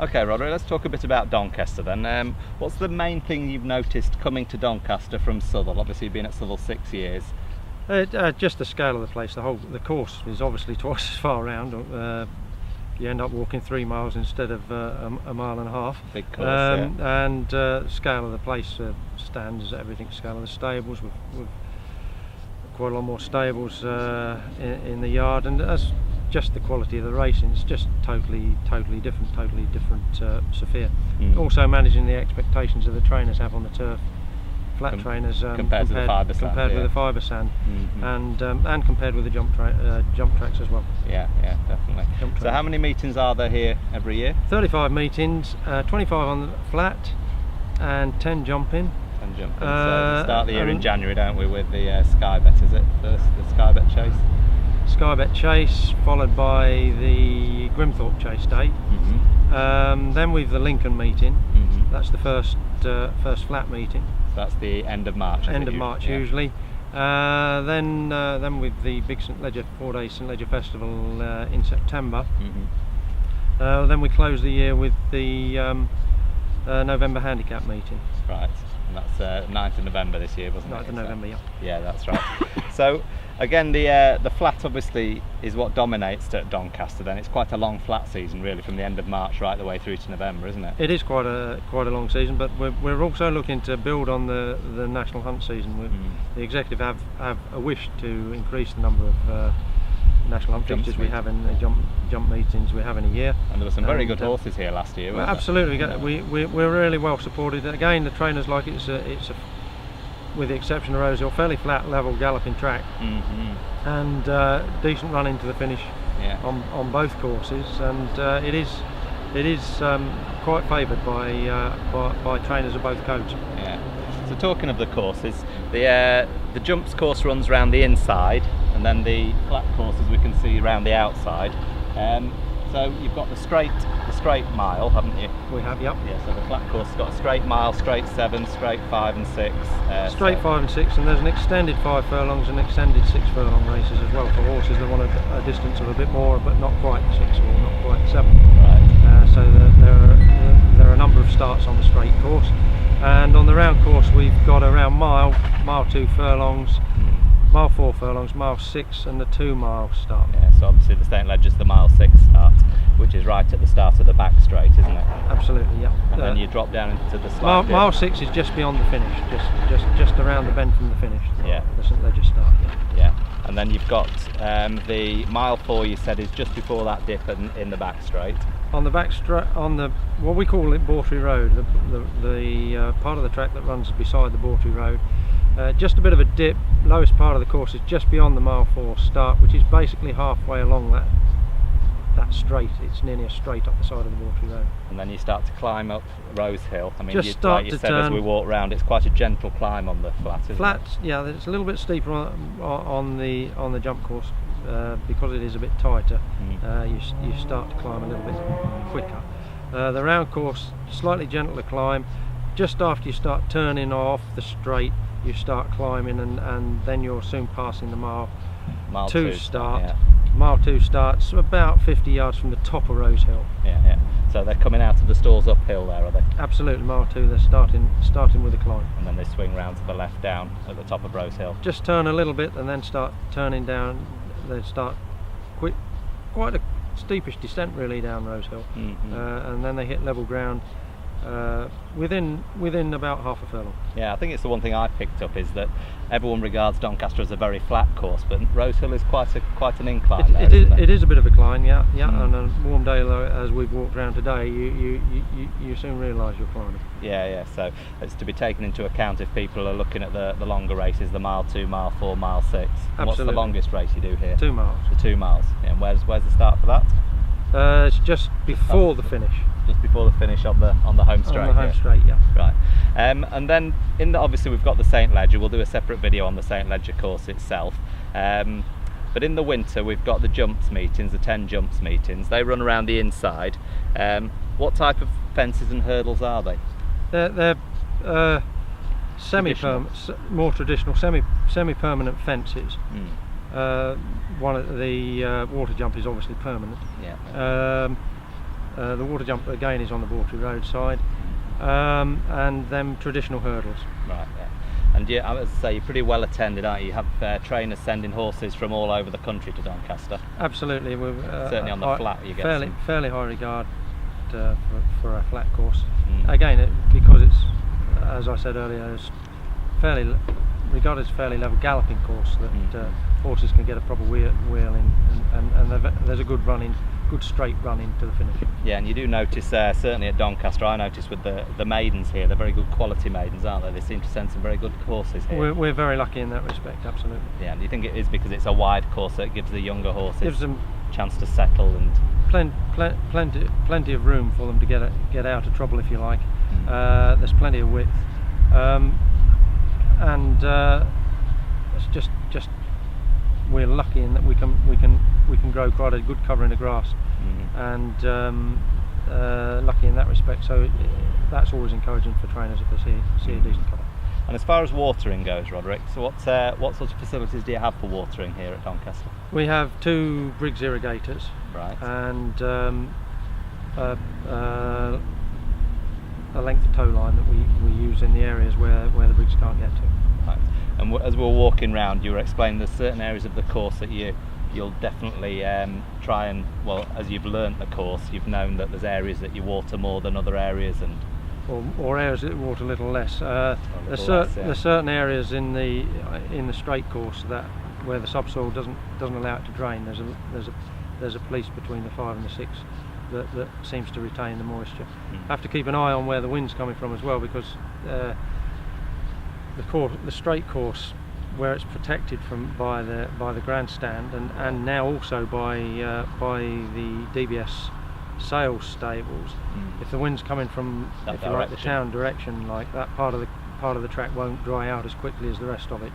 Okay, Roderick, let's talk a bit about Doncaster then. What's the main thing you've noticed coming to Doncaster from Southall? Obviously you've been at Southall 6 years. Just the scale of the place. The course is obviously twice as far around. You end up walking 3 miles instead of a mile and a half. Big course, yeah. And scale of the place, stands, everything. Scale of the stables. We've quite a lot more stables in the yard, and that's just the quality of the racing. It's just totally different sphere. Also managing the expectations of the trainers have on the turf. Flat trainers compared with the fibre sand, and compared with the jump tracks as well. Yeah, definitely. So how many meetings are there here every year? 35 meetings, 25 on the flat, and 10 jumping. So we start the year in January, don't we, with the Sky Bet, is it? The Sky Bet Chase? Sky Bet Chase, followed by the Grimthorpe Chase Day. Then we've the Lincoln meeting. That's the first flat meeting. So that's the end of March. End of March usually. Then with the big St Leger 4-day St Leger Festival in September. Then we close the year with the November handicap meeting. Right. And that's 9th of November this year, wasn't it? 9th of November, yeah. Yeah, that's right. So again, the flat obviously is what dominates at Doncaster. Then it's quite a long flat season, really, from the end of March right the way through to November, isn't it? It is quite a long season, but we're also looking to build on the national hunt season. The executive have a wish to increase the number of national hunt fixtures we have in the jump meetings we have in a year. And there were some very good horses here last year, weren't there? Absolutely. We're really well supported. Again, the trainers like it. It's a with the exception of Rosehill, fairly flat, level galloping track, and decent run into the finish on both courses, and it is quite favoured by trainers of both codes. Yeah. So talking of the courses, the jumps course runs around the inside, and then the flat course, as we can see, around the outside. So you've got the straight mile, haven't you? We have, yep. Yeah. So the flat course has got a straight mile, straight 7, straight 5 and 6. Straight 5 and 6, and there's an extended 5 furlongs and extended 6 furlong races as well for horses that want a distance of a bit more, but not quite 6 or not quite 7. Right. So there are a number of starts on the straight course, and on the round course we've got around mile 2 furlongs. Mile 4 furlongs, mile 6 and the 2 mile start. Yeah, so obviously the St Leger's the mile 6 start, which is right at the start of the back straight, isn't it? Absolutely, yeah. And then you drop down into the slide. Mile 6 is just beyond the finish, just around the bend from the finish. The St Leger start. Yeah. And then you've got the mile 4, you said, is just before that dip in the back straight. On the back straight, on the what we call it Bawtry Road, the part of the track that runs beside the Bawtry Road. Just a bit of a dip. Lowest part of the course is just beyond the mile 4 start, which is basically halfway along that straight. It's nearly a straight up the side of the Bawtry Road. And then you start to climb up Rose Hill. I mean, like you said, as we walk round, it's quite a gentle climb on the flat, isn't it? Yeah. It's a little bit steeper on the jump course because it is a bit tighter. You start to climb a little bit quicker. The round course, slightly gentler climb. Just after you start turning off the straight, you start climbing, and then you're soon passing the mile 2 start. Yeah. Mile 2 starts about 50 yards from the top of Rose Hill. Yeah. So they're coming out of the stalls uphill there, are they? Absolutely. Mile 2, they're starting with a climb. And then they swing round to the left down at the top of Rose Hill. Just turn a little bit and then start turning down. They start quite a steepish descent really down Rose Hill, and then they hit level ground within about half a furlong. Yeah, I think it's the one thing I picked up is that everyone regards Doncaster as a very flat course, but Rose Hill is quite an incline. It is a bit of a climb, yeah. And a warm day as we've walked around today, you soon realise you're climbing. Yeah. So it's to be taken into account if people are looking at the longer races, the mile 2, mile 4, mile 6. Absolutely. What's the longest race you do here? 2 miles. The 2 miles. Yeah, and where's the start for that? It's just before the finish. Just before the finish on the home straight. On the home straight, yeah. Right. And then obviously we've got the St Leger. We'll do a separate video on the St Leger course itself. But in the winter we've got the jumps meetings, the 10 jumps meetings. They run around the inside. What type of fences and hurdles are they? They're more traditional semi-permanent fences. One of the water jump is obviously permanent. Yeah. The water jump again is on the Watery Road side, and them traditional hurdles. Right, yeah. And you, as I say, you're pretty well attended, aren't you? You have trainers sending horses from all over the country to Doncaster. Absolutely. Certainly on the flat you get fairly high regard for a flat course. Again, because it's, as I said earlier, it's fairly regarded as fairly level galloping course that horses can get a proper wheel in, and there's a good straight run into the finish. Yeah, and you do notice, certainly at Doncaster, I noticed with the maidens here, they're very good quality maidens, aren't they? They seem to send some very good horses here. We're very lucky in that respect, absolutely. Yeah, and do you think it is because it's a wide course that gives the younger horses gives them a chance to settle and plenty of room for them to get out of trouble, if you like. There's plenty of width, and it's just we're lucky in that we can grow quite a good cover in the grass, and lucky in that respect. So that's always encouraging for trainers if they see a decent cover. And as far as watering goes, Roderick, so what sort of facilities do you have for watering here at Doncaster? We have 2 Briggs irrigators, right, and a length of tow line that we use in the areas where the Briggs can't get to. Right. And as we were walking round, you were explaining there's certain areas of the course that you'll definitely try and, well, as you've learnt the course, you've known that there's areas that you water more than other areas, and or areas that water a little less. There's certain areas in the straight course where the subsoil doesn't allow it to drain. There's a place between the 5 and the 6 that seems to retain the moisture. Have to keep an eye on where the wind's coming from as well, because the straight course, where it's protected by the grandstand and now also by the DBS sales stables, if the wind's coming from, if you like, the town direction, like that part of the track won't dry out as quickly as the rest of it,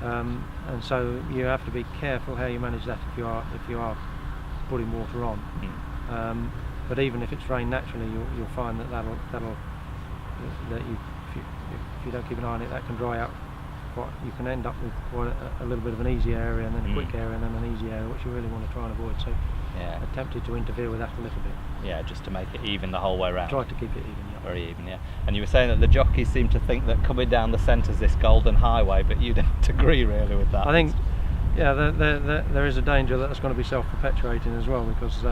and so you have to be careful how you manage that if you are putting water on. But even if it's rained naturally, you'll find that if you don't keep an eye on it, that can dry out. You can end up with quite a little bit of an easy area, and then a quick area, and then an easy area, which you really want to try and avoid. So yeah, attempted to interfere with that a little bit. Yeah, just to make it even the whole way around. Try to keep it even. Yeah. Very even, yeah. And you were saying that the jockeys seem to think that coming down the centre's this golden highway, but you don't agree really with that. I think, yeah, there is a danger that it's going to be self-perpetuating as well, because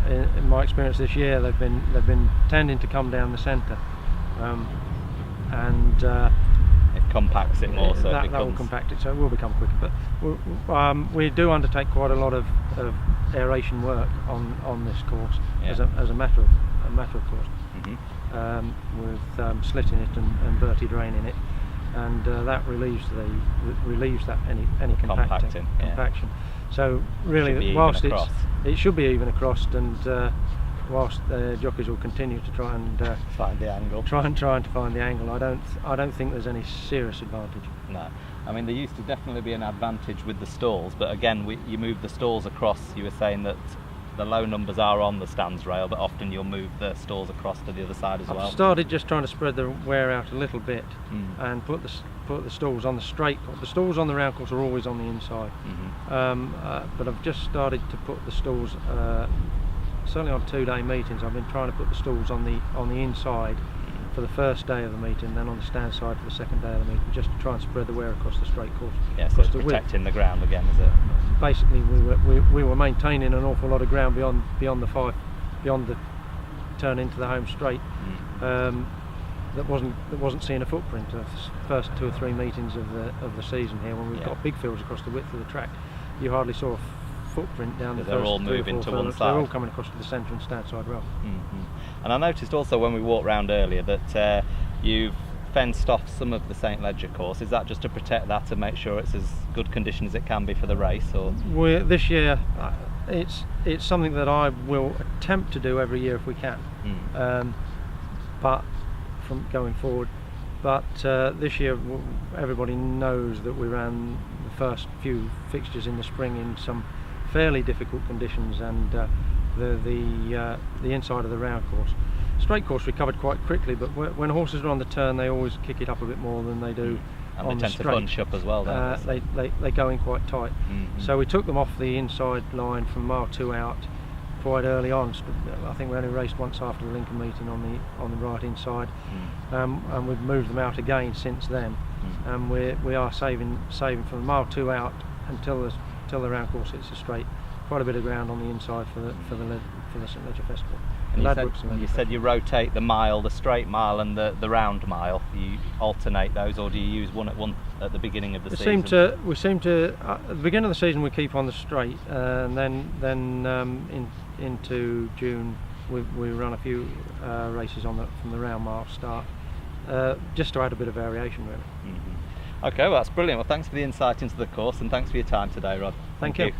in my experience this year, they've been tending to come down the centre, and it compacts it more, so that will compact it, so it will become quicker. But we do undertake quite a lot of aeration work on this course, as a matter of course, with slitting it and verti-draining it, and that relieves that any compaction. So really, whilst it should be even across, and whilst the jockeys will continue to try and find the angle, trying to find the angle, I don't think there's any serious advantage. No, I mean there used to definitely be an advantage with the stalls, but again, you move the stalls across. You were saying that the low numbers are on the stands rail, but often you'll move the stalls across to the other side as well. I've started just trying to spread the wear out a little bit, and put the stalls on the straight course. The stalls on the round course are always on the inside, but I've just started to put the stalls, certainly on 2-day meetings, I've been trying to put the stalls on the inside for the first day of the meeting, then on the stand side for the second day of the meeting, just to try and spread the wear across the straight course. Yeah, so it's protecting the ground again, is it? Basically, we were maintaining an awful lot of ground beyond the turn into the home straight, that wasn't seeing a footprint. The first 2 or 3 meetings of the season here, when we've got big fields across the width of the track, you hardly saw a footprint down the first 3 or 4 they're all moving to one side. They're all coming across to the centre and stand side rail. And I noticed also when we walked round earlier that you've fenced off some of the St Ledger course. Is that just to protect that and make sure it's as good condition as it can be for the race? Or this year, it's something that I will attempt to do every year if we can, but from going forward. But this year, everybody knows that we ran the first few fixtures in the spring in some fairly difficult conditions, and the inside of the round course. Straight course recovered quite quickly, but when horses are on the turn, they always kick it up a bit more than they do and on they tend the straight. to bunch up as well. They go in quite tight. So we took them off the inside line from mile 2 out, quite early on. I think we only raced once after the Lincoln meeting on the right inside, and we've moved them out again since then. And we are saving from mile 2 out until the round course hits a straight. Quite a bit of ground on the inside for the St Leger Festival. And you said you rotate the straight mile and the round mile. You alternate those, or do you use one at the beginning of the season? We seem to at the beginning of the season we keep on the straight, and then into June we run a few races from the round mile start, just to add a bit of variation, really. Okay, well that's brilliant. Well, thanks for the insight into the course, and thanks for your time today, Rod. Thank you.